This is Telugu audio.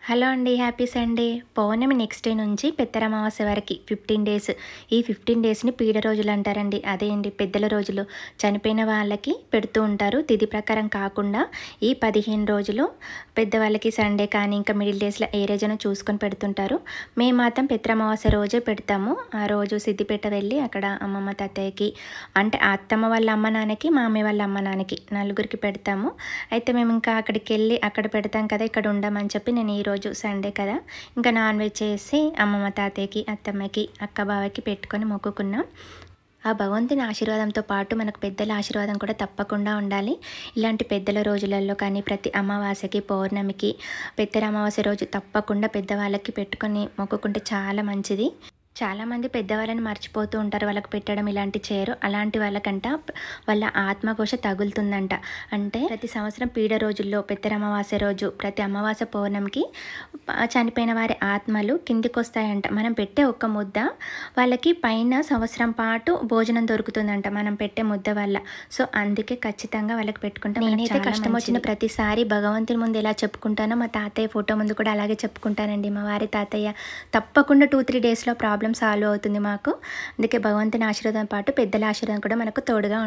హలో అండి, హ్యాపీ సండే. పౌర్ణమి నెక్స్ట్ డే నుంచి పెత్తర అమావాస్య వరకు 15 డేస్. ఈ 15 డేస్ని పీడ రోజులు అంటారండి. అదే అండి పెద్దల రోజులు. చనిపోయిన వాళ్ళకి పెడుతూ ఉంటారు. తిథి ప్రకారం కాకుండా ఈ 15 రోజులు పెద్దవాళ్ళకి సండే కానీ ఇంకా మిడిల్ డేస్లో ఏ రోజున చూసుకొని పెడుతుంటారు. మేము మాత్రం పెత్తర అమావాస్య రోజే పెడతాము. ఆ రోజు సిద్దిపేట వెళ్ళి అక్కడ అమ్మమ్మ తాతయ్యకి, అంటే అత్తమ్మ వాళ్ళ అమ్మ నాన్నకి, మామయ్య వాళ్ళ అమ్మ నాన్నకి నలుగురికి పెడతాము. అయితే మేము ఇంకా అక్కడికి వెళ్ళి అక్కడ పెడతాం కదా, ఇక్కడ ఉండమని చెప్పి నేను ఈరోజు సండే కదా ఇంకా నాన్ వెజ్ చేసి అమ్మమ్మ తాతయ్యకి, అత్తమ్మకి, అక్క బావకి పెట్టుకొని మొక్కుకున్నాం. ఆ భగవంతుని ఆశీర్వాదంతో పాటు మనకు పెద్దల ఆశీర్వాదం కూడా తప్పకుండా ఉండాలి. ఇలాంటి పెద్దల రోజులలో కానీ ప్రతి అమావాస్యకి, పౌర్ణమికి, పెద్దల అమావాస్య రోజు తప్పకుండా పెద్దవాళ్ళకి పెట్టుకొని మొక్కుకుంటే చాలా మంచిది. చాలామంది పెద్దవాళ్ళని మర్చిపోతూ ఉంటారు, వాళ్ళకి పెట్టడం ఇలాంటి చేయరు. అలాంటి వాళ్ళకంట వాళ్ళ ఆత్మఘోష తగులుతుందంట. అంటే ప్రతి సంవత్సరం పీడ రోజుల్లో పెద్దల అమావాస్య రోజు ప్రతి అమావాస్య పౌర్ణమికి చనిపోయిన వారి ఆత్మలు కిందికి వస్తాయంట. మనం పెట్టే ఒక్క ముద్ద వాళ్ళకి పైన సంవత్సరం పాటు భోజనం దొరుకుతుందంట మనం పెట్టే ముద్ద వల్ల. సో అందుకే ఖచ్చితంగా వాళ్ళకి పెట్టుకుంటాం. నేనైతే కష్టం వచ్చిన ప్రతిసారి భగవంతుని ముందు ఎలా చెప్పుకుంటానో మా తాతయ్య ఫోటో ముందు కూడా అలాగే చెప్పుకుంటానండి. మా వారి తాతయ్య తప్పకుండా 2-3 డేస్లో ప్రాబ్లం సాల్వ్ అవుతుంది మాకు. అందుకే భగవంతుని ఆశీర్వాదం పాటు పెద్దల ఆశీర్వాదం కూడా మనకు తోడుగా